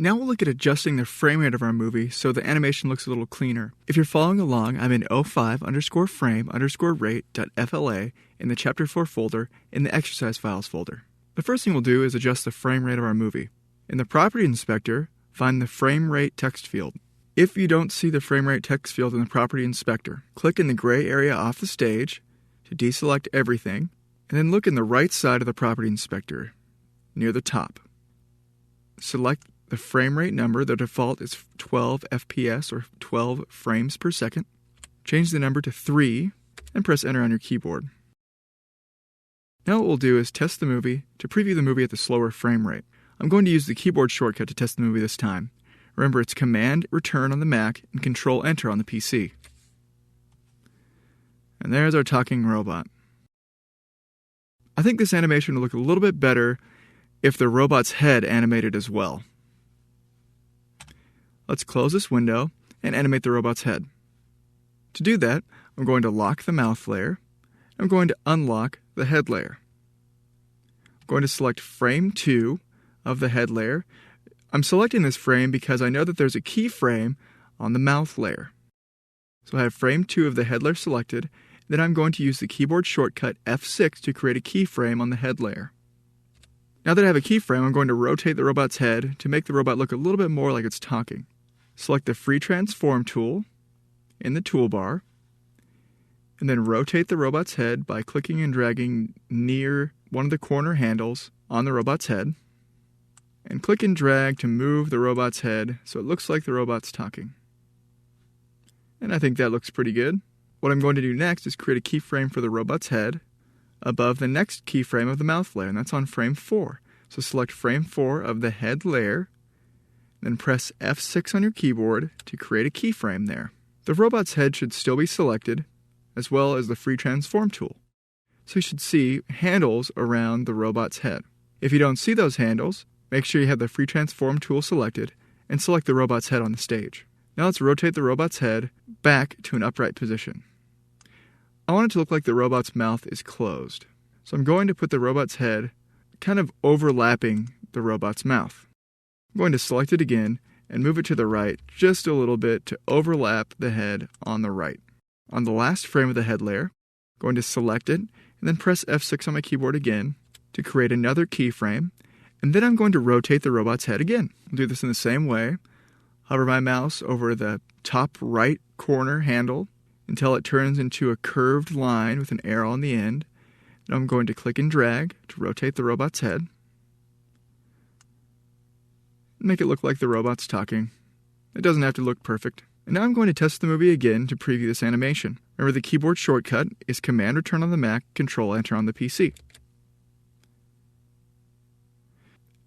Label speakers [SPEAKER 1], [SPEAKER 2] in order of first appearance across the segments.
[SPEAKER 1] Now we'll look at adjusting the frame rate of our movie so the animation looks a little cleaner. If you're following along, I'm in 05_frame_rate.fla in the Chapter 4 folder in the Exercise Files folder. The first thing we'll do is adjust the frame rate of our movie. In the Property Inspector, find the Frame Rate text field. If you don't see the Frame Rate text field in the Property Inspector, click in the gray area off the stage to deselect everything, and then look in the right side of the Property Inspector, near the top. Select the frame rate number. The default is 12 FPS or 12 frames per second. Change the number to 3 and press enter on your keyboard. Now what we'll do is test the movie to preview the movie at the slower frame rate. I'm going to use the keyboard shortcut to test the movie this time. Remember, it's Command Return on the Mac and Control Enter on the PC. And there's our talking robot. I think this animation will look a little bit better if the robot's head animated as well. Let's close this window and animate the robot's head. To do that, I'm going to lock the mouth layer. I'm going to unlock the head layer. I'm going to select frame 2 of the head layer. I'm selecting this frame because I know that there's a keyframe on the mouth layer. So I have frame 2 of the head layer selected. Then I'm going to use the keyboard shortcut F6 to create a keyframe on the head layer. Now that I have a keyframe, I'm going to rotate the robot's head to make the robot look a little bit more like it's talking. Select the Free Transform tool in the toolbar, and then rotate the robot's head by clicking and dragging near one of the corner handles on the robot's head, and click and drag to move the robot's head so it looks like the robot's talking. And I think that looks pretty good. What I'm going to do next is create a keyframe for the robot's head above the next keyframe of the mouth layer, and that's on frame 4. So select frame 4 of the head layer, then press F6 on your keyboard to create a keyframe there. The robot's head should still be selected, as well as the Free Transform tool. So you should see handles around the robot's head. If you don't see those handles, make sure you have the Free Transform tool selected and select the robot's head on the stage. Now let's rotate the robot's head back to an upright position. I want it to look like the robot's mouth is closed. So I'm going to put the robot's head kind of overlapping the robot's mouth. I'm going to select it again and move it to the right just a little bit to overlap the head on the right. On the last frame of the head layer, I'm going to select it and then press F6 on my keyboard again to create another keyframe, and then I'm going to rotate the robot's head again. I'll do this in the same way. Hover my mouse over the top right corner handle until it turns into a curved line with an arrow on the end. Then I'm going to click and drag to rotate the robot's head. Make it look like the robot's talking. It doesn't have to look perfect. And now I'm going to test the movie again to preview this animation. Remember, the keyboard shortcut is Command Return on the Mac, Control Enter on the PC.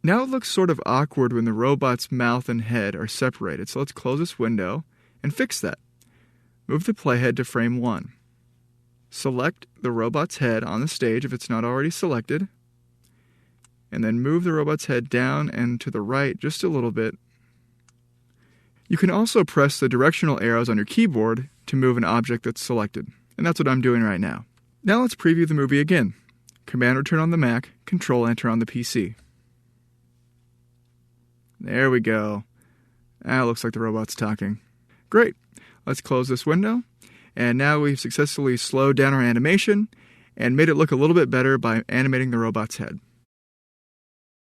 [SPEAKER 1] Now it looks sort of awkward when the robot's mouth and head are separated, so let's close this window and fix that. Move the playhead to frame 1. Select the robot's head on the stage if it's not already selected, and then move the robot's head down and to the right just a little bit. You can also press the directional arrows on your keyboard to move an object that's selected, and that's what I'm doing right now. Now let's preview the movie again. Command Return on the Mac, Control Enter on the PC. There we go. It looks like the robot's talking. Great. Let's close this window. And now we've successfully slowed down our animation and made it look a little bit better by animating the robot's head.